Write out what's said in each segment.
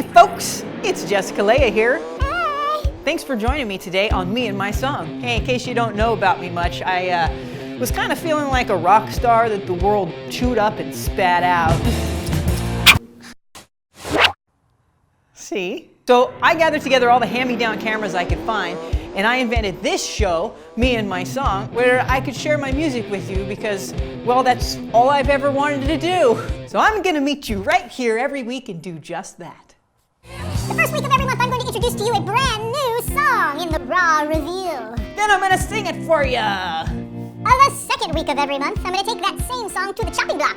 Hey folks, it's Jessica Leia here. Hey. Thanks for joining me today on Me and My Song. Hey, in case you don't know about me much, I was kind of feeling like a rock star that the world chewed up and spat out. See? So I gathered together all the hand-me-down cameras I could find, and I invented this show, Me and My Song, where I could share my music with you because, well, that's all I've ever wanted to do. So I'm gonna meet you right here every week and do just that. The first week of every month, I'm going to introduce to you a brand new song in the Raw Reveal. Then I'm gonna sing it for ya. The second week of every month, I'm going to take that same song to the chopping block,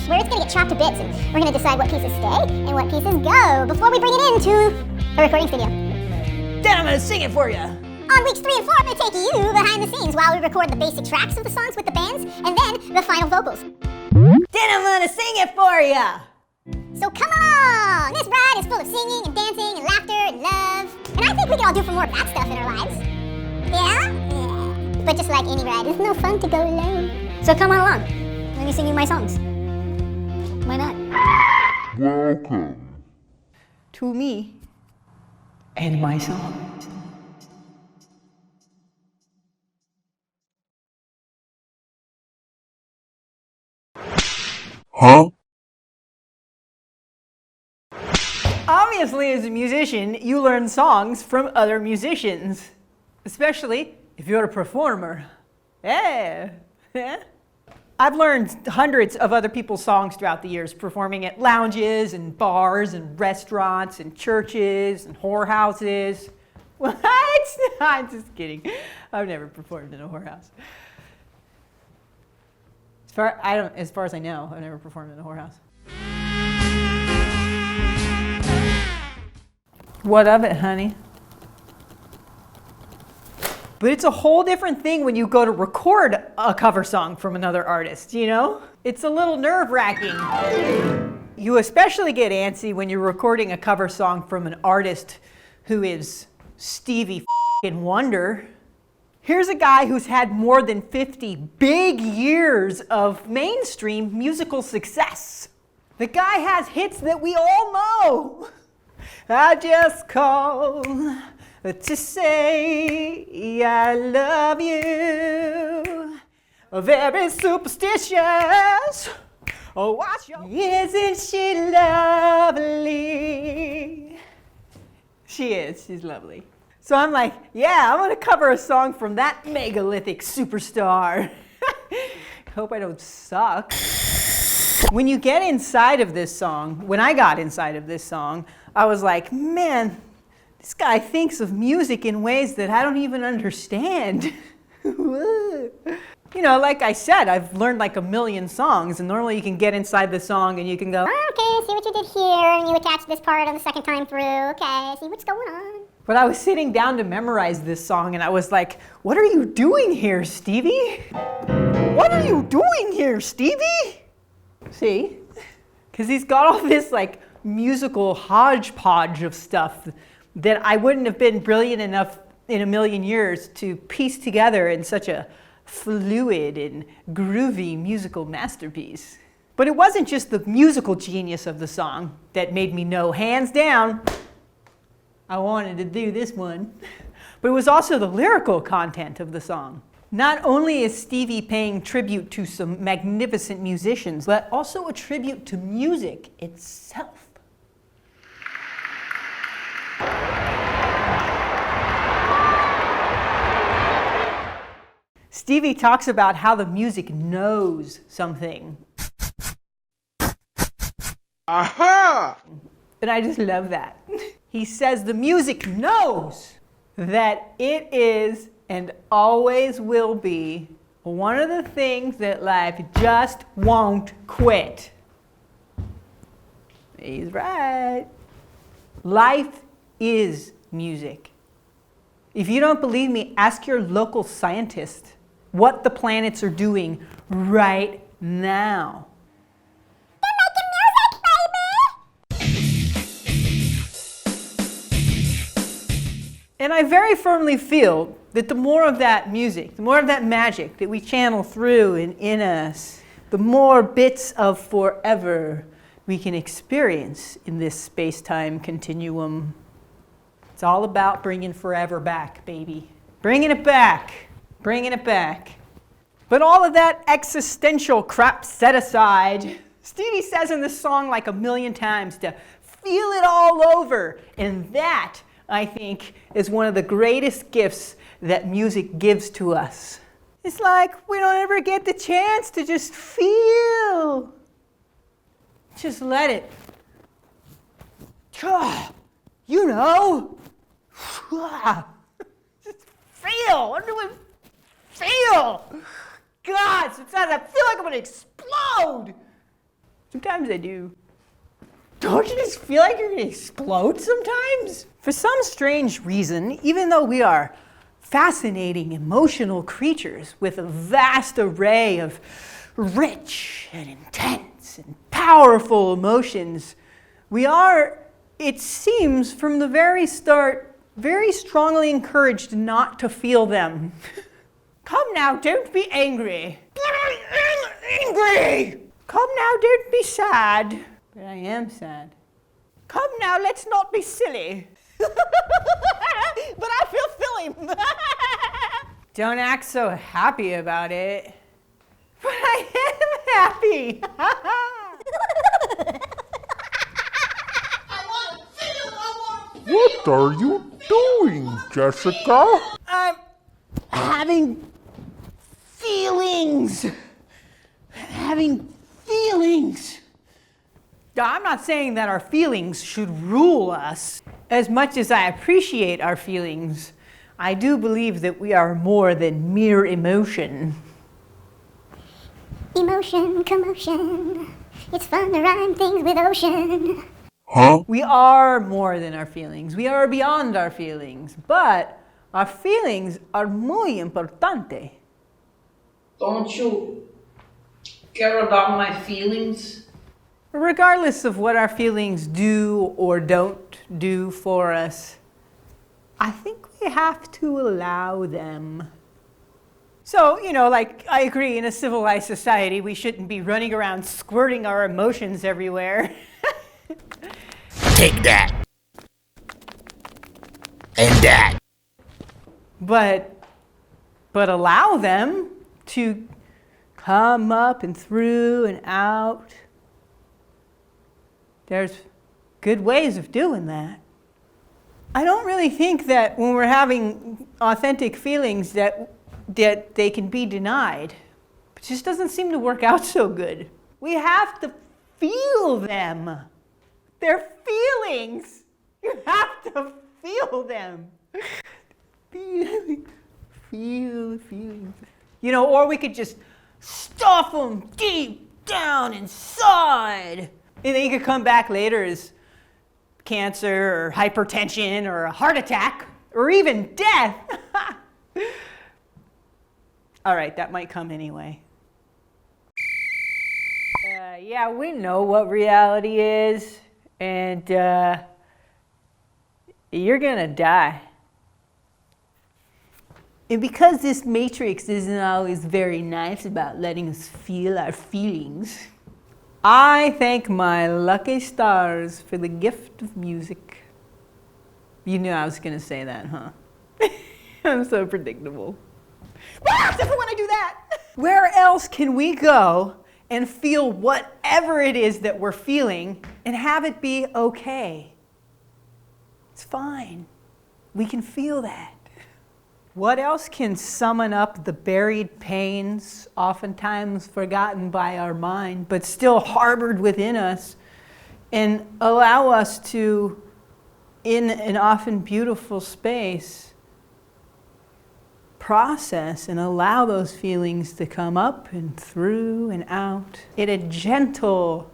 where it's going to get chopped to bits, and we're going to decide what pieces stay and what pieces go before we bring it into a recording studio. Then I'm gonna sing it for ya. On weeks 3 and 4, I'm going to take you behind the scenes while we record the basic tracks of the songs with the bands, and then the final vocals. Then I'm gonna sing it for ya. So come along! This ride is full of singing and dancing and laughter and love. And I think we can all do for more of that stuff in our lives. Yeah? Yeah. But just like any ride, it's no fun to go alone. So come on along. Let me sing you my songs. Why not? Welcome to me and my song. Huh? Obviously, as a musician, you learn songs from other musicians, especially if you're a performer. Yeah. I've learned hundreds of other people's songs throughout the years, performing at lounges and bars and restaurants and churches and whorehouses. What? I'm just kidding. I've never performed in a whorehouse. As far as I know, I've never performed in a whorehouse. What of it, honey? But it's a whole different thing when you go to record a cover song from another artist, you know? It's a little nerve-wracking. You especially get antsy when you're recording a cover song from an artist who is Stevie Wonder. Here's a guy who's had more than 50 big years of mainstream musical success. The guy has hits that we all know. I just called to say I love you. Very superstitious. Oh, watch your... Isn't she lovely? She is. She's lovely. So I'm like, yeah, I'm going to cover a song from that megalithic superstar. Hope I don't suck. When you get inside of this song, when I got inside of this song, I was like, man, this guy thinks of music in ways that I don't even understand. You know, like I said, I've learned like a million songs, and normally you can get inside the song and you can go, Oh, okay, see what you did here, and you attached this part on the second time through. Okay, see what's going on. But I was sitting down to memorize this song, and I was like, what are you doing here, Stevie? What are you doing here, Stevie? See? Because he's got all this like musical hodgepodge of stuff that I wouldn't have been brilliant enough in a million years to piece together in such a fluid and groovy musical masterpiece. But it wasn't just the musical genius of the song that made me know, hands down, I wanted to do this one. But it was also the lyrical content of the song. Not only is Stevie paying tribute to some magnificent musicians, but also a tribute to music itself. Stevie talks about how the music knows something. Aha! And I just love that. He says the music knows that it is and always will be one of the things that life just won't quit. He's right. Life is music. If you don't believe me, ask your local scientist what the planets are doing right now. And I very firmly feel that the more of that music, the more of that magic that we channel through and in us, the more bits of forever we can experience in this space-time continuum. It's all about bringing forever back, baby. Bringing it back. Bringing it back. But all of that existential crap set aside, Stevie says in this song like 1,000,000 times to feel it all over. And that, I think, is one of the greatest gifts that music gives to us. It's like we don't ever get the chance to just feel. Just let it. You know. Just feel. What do I feel? God, sometimes I feel like I'm gonna explode. Sometimes I do. Don't you just feel like you're gonna explode sometimes? For some strange reason, even though we are fascinating, emotional creatures with a vast array of rich and intense and powerful emotions, we are, it seems, from the very start, very strongly encouraged not to feel them. Come now, don't be angry. But I am angry! Come now, don't be sad. But I am sad. Come now, let's not be silly. But I feel silly. Don't act so happy about it. But I am happy. What are you doing, Jessica? I'm having feelings. Having feelings. Now, I'm not saying that our feelings should rule us. As much as I appreciate our feelings, I do believe that we are more than mere emotion. Emotion, commotion. It's fun to rhyme things with ocean. Huh? We are more than our feelings. We are beyond our feelings. But our feelings are muy importante. Don't you care about my feelings? Regardless of what our feelings do or don't do for us, I think we have to allow them. So, you know, like, I agree, in a civilized society, we shouldn't be running around squirting our emotions everywhere. Take that. And that. But allow them to come up and through and out. There's good ways of doing that. I don't really think that when we're having authentic feelings that they can be denied. It just doesn't seem to work out so good. We have to feel them. They're feelings. You have to feel them. Feel feelings. You know, or we could just stuff them deep down inside. And then you could come back later as cancer or hypertension or a heart attack or even death. All right, that might come anyway. Yeah, we know what reality is, and you're gonna die. And because this matrix isn't always very nice about letting us feel our feelings, I thank my lucky stars for the gift of music. You knew I was gonna say that, huh? I'm so predictable. Except for when I do that. Where else can we go and feel whatever it is that we're feeling and have it be okay? It's fine. We can feel that. What else can summon up the buried pains, oftentimes forgotten by our mind, but still harbored within us, and allow us to, in an often beautiful space, process and allow those feelings to come up and through and out in a gentle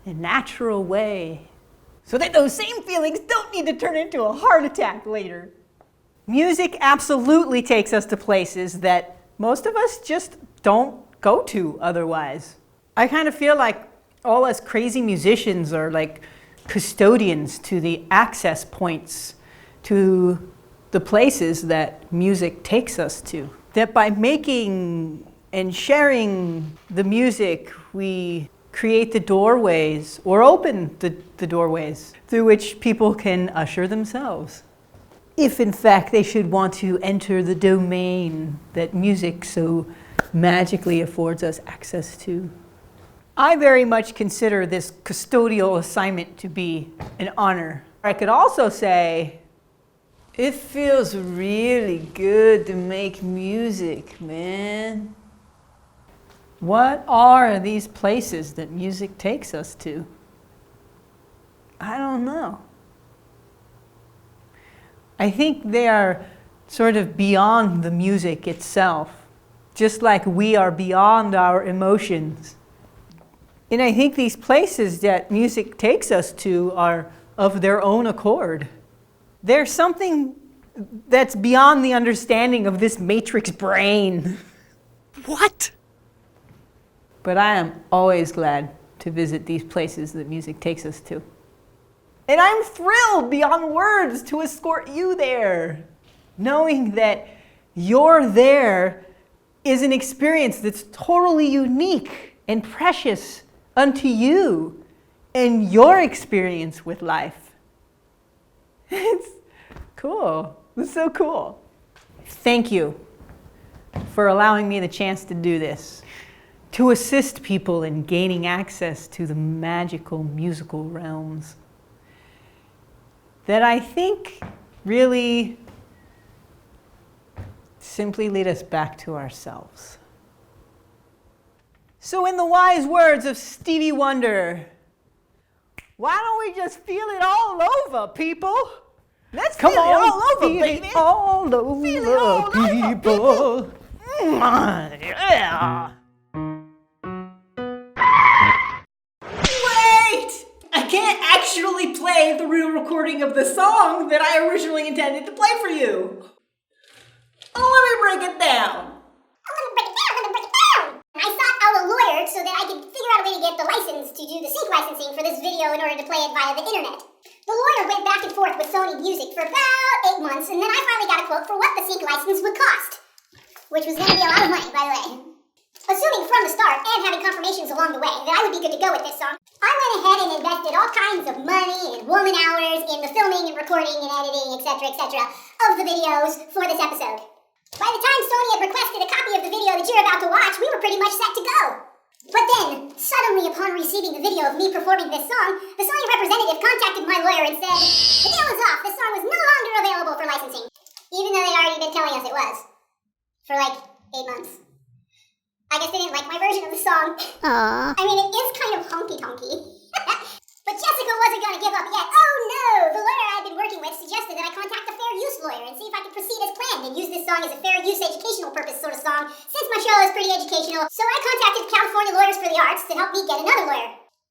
and natural way, so that those same feelings don't need to turn into a heart attack later. Music absolutely takes us to places that most of us just don't go to otherwise. I kind of feel like all us crazy musicians are like custodians to the access points to the places that music takes us to. That by making and sharing the music we create the doorways or open the doorways through which people can usher themselves, if in fact they should want to enter the domain that music so magically affords us access to. I very much consider this custodial assignment to be an honor. I could also say, it feels really good to make music, man. What are these places that music takes us to? I don't know. I think they are sort of beyond the music itself, just like we are beyond our emotions. And I think these places that music takes us to are of their own accord. There's something that's beyond the understanding of this matrix brain. What? But I am always glad to visit these places that music takes us to. And I'm thrilled beyond words to escort you there, knowing that you're there is an experience that's totally unique and precious unto you and your experience with life. It's cool. It's so cool. Thank you for allowing me the chance to do this, to assist people in gaining access to the magical musical realms that I think really simply lead us back to ourselves. So in the wise words of Stevie Wonder, why don't we just feel it all over, people? Let's Come feel it on, all over, feel it baby. all over, Feel it all over, people. Yeah. Wait! I can't actually play the real recording of the song that I originally intended to play for you. Oh, let me break it down. I sought out a lawyer so that I could figure out a way to get the license to do the sync licensing for this video in order to play it via the internet. The lawyer went back and forth with Sony Music for about 8 months, and then I finally got a quote for what the sync license would cost, which was going to be a lot of money, by the way. Assuming from the start and having confirmations along the way that I would be good to go with this song, I went ahead and invested all kinds of money and woman hours in the filming and recording and editing, etc., of the videos for this episode. By the time Sony had requested a copy of the video that you're about to watch, we were pretty much set to go. But then, suddenly upon receiving the video of me performing this song, the Sony representative contacted my lawyer and said, the deal was off, this song was no longer available for licensing. Even though they'd already been telling us it was. For like 8 months. I guess they didn't like my version of the song. Aww. I mean, it is kind of honky-tonky. But Jessica wasn't going to give up yet. Oh no! The lawyer I'd been working with suggested that I contact a fair use lawyer and see if I could proceed as planned and use this song as a fair use educational purpose sort of song, since my show is pretty educational. So I contacted California Lawyers for the Arts to help me get another lawyer.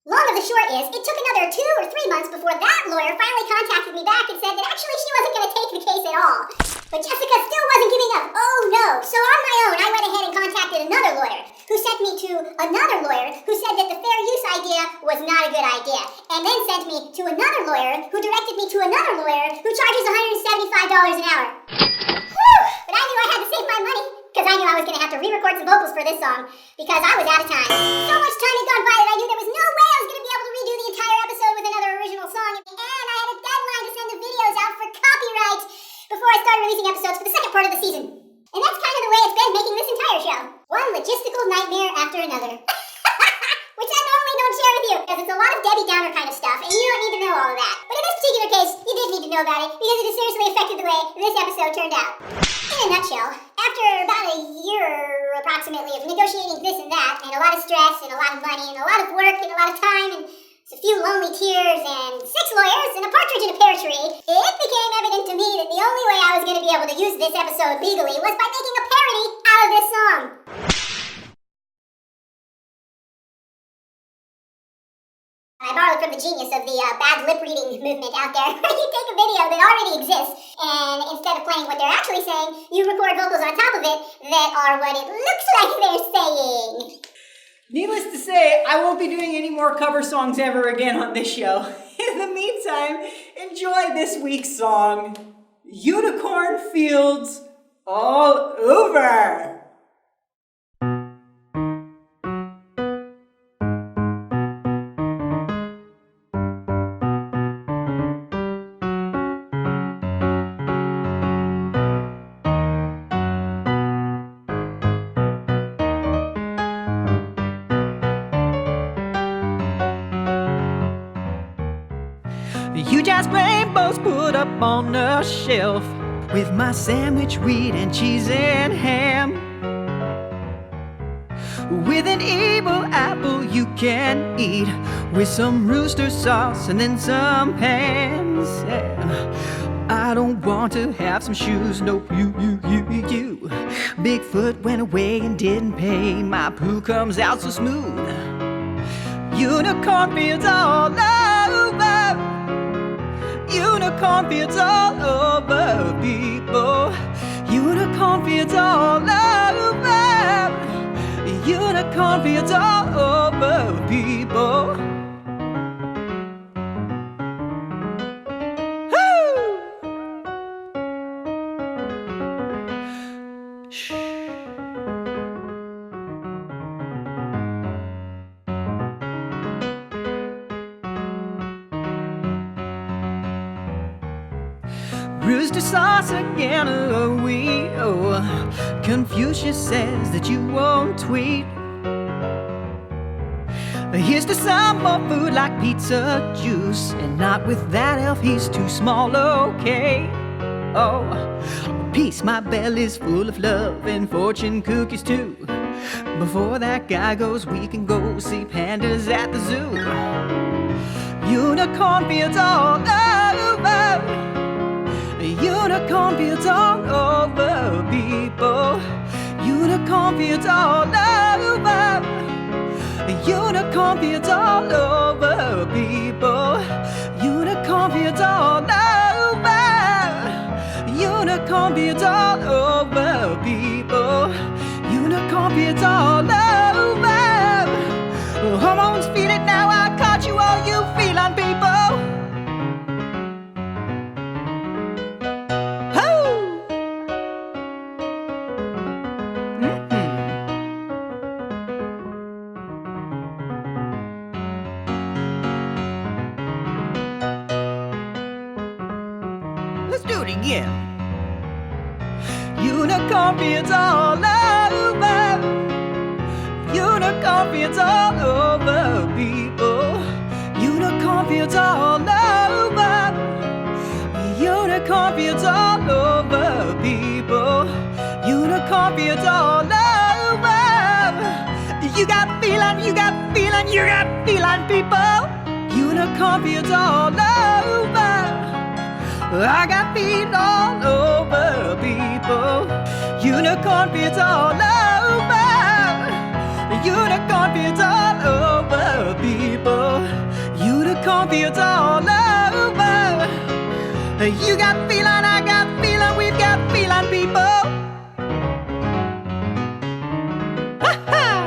Long of the short is, it took another 2 or 3 months before that lawyer finally contacted me back and said that actually she wasn't going to take the case at all. But Jessica still wasn't giving up. Oh no! So on my own, I went ahead and contacted another lawyer, who sent me to another lawyer who said that the fair use idea was not a good idea, and then sent me to another lawyer who directed me to another lawyer who charges $175 an hour. Whew! But I knew I had to save my money, because I knew I was going to have to re-record some vocals for this song, because I was out of time. So much time had gone by that I knew there was no way I was going to be able to redo the entire episode with another original song, and I had a deadline to send the videos out for copyright before I started releasing episodes for the second part of the season. And that's kind of the way it's been making this entire show. One logistical nightmare after another. Which I normally don't share with you, because it's a lot of Debbie Downer kind of stuff, and you don't need to know all of that. But in this particular case, you did need to know about it, because it has seriously affected the way this episode turned out. In a nutshell, after about a year approximately of negotiating this and that, and a lot of stress, and a lot of money, and a lot of work, and a lot of time, and a few lonely tears, and 6 lawyers, and a partridge in a pear tree, it became evident to me that the only way I was going to be able to use this episode legally was by making a parody out of this song. I borrowed from the genius of the bad lip reading movement out there. You take a video that already exists, and instead of playing what they're actually saying, you record vocals on top of it that are what it looks like they're saying. Needless to say, I won't be doing any more cover songs ever again on this show. In the meantime, enjoy this week's song, Unicorn Fields All Over. Huge ass rainbows put up on a shelf with my sandwich, wheat and cheese and ham. With an evil apple you can eat, with some rooster sauce and then some pans. Yeah. I don't want to have some shoes, nope, you. Bigfoot went away and didn't pay, my poo comes out so smooth. Unicorn fields all over, unicorn fields all over, people. Unicorn fields all over, unicorn fields all over, people. Rooster sauce again, Confucius says that you won't tweet. Here's to some more food like pizza juice, and not with that elf, he's too small, okay. Oh, peace, my belly's full of love and fortune cookies too. Before that guy goes, we can go see pandas at the zoo. Unicorn fields all over, unicorn fields all over, people. Unicorn fields all over, unicorn fields all over, people. Unicorn fields all over, unicorn fields all over, people. Unicorn fields all over. Hormones feel it now, I caught you, all you feline people. Let's do it again. Unicorn fields all over, unicorn fields all over, people. Unicorn fields all over, unicorn fields all over, people. Unicorn fields all over. You got feline, you got feline, you got feline, people. Unicorn fields all over. I got feet all over, people. Unicorn fields all over. Unicorn fields all over, people. Unicorn fields all over. You got feline, I got feline, we've got feline, people. Ha ha!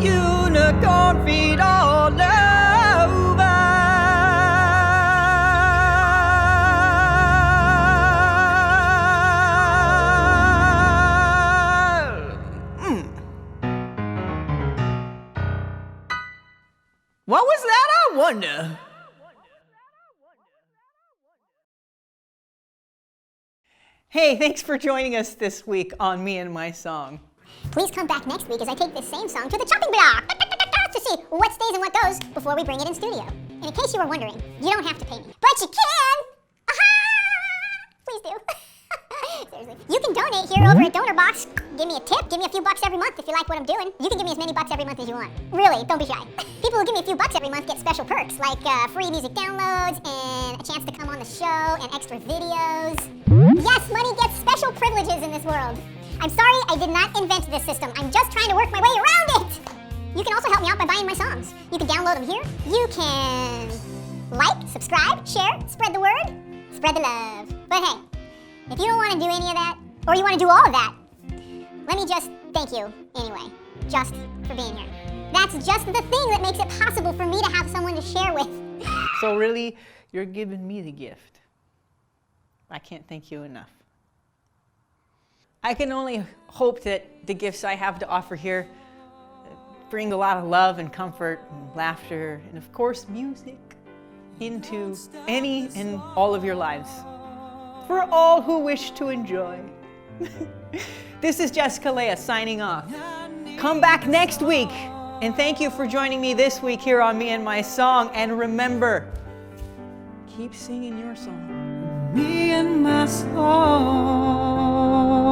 Unicorn feet all over. What was that, I wonder? Hey, thanks for joining us this week on Me and My Song. Please come back next week as I take this same song to the chopping block to see what stays and what goes before we bring it in studio. And in case you were wondering, you don't have to pay me, but you can! Aha! Please do. Seriously. You can donate here over at Donor Box. Give me a tip, give me a few bucks every month if you like what I'm doing. You can give me as many bucks every month as you want. Really, don't be shy. People who give me a few bucks every month get special perks, like free music downloads and a chance to come on the show and extra videos. Yes, money gets special privileges in this world. I'm sorry I did not invent this system. I'm just trying to work my way around it. You can also help me out by buying my songs. You can download them here. You can like, subscribe, share, spread the word, spread the love. But hey, if you don't want to do any of that, or you want to do all of that, let me just thank you anyway, just for being here. That's just the thing that makes it possible for me to have someone to share with. So really, you're giving me the gift. I can't thank you enough. I can only hope that the gifts I have to offer here bring a lot of love and comfort and laughter and, of course, music into any and all of your lives. For all who wish to enjoy. This is Jessica Leia signing off. Come back next week, and thank you for joining me this week here on Me and My Song. And remember, keep singing your song. Me and my song.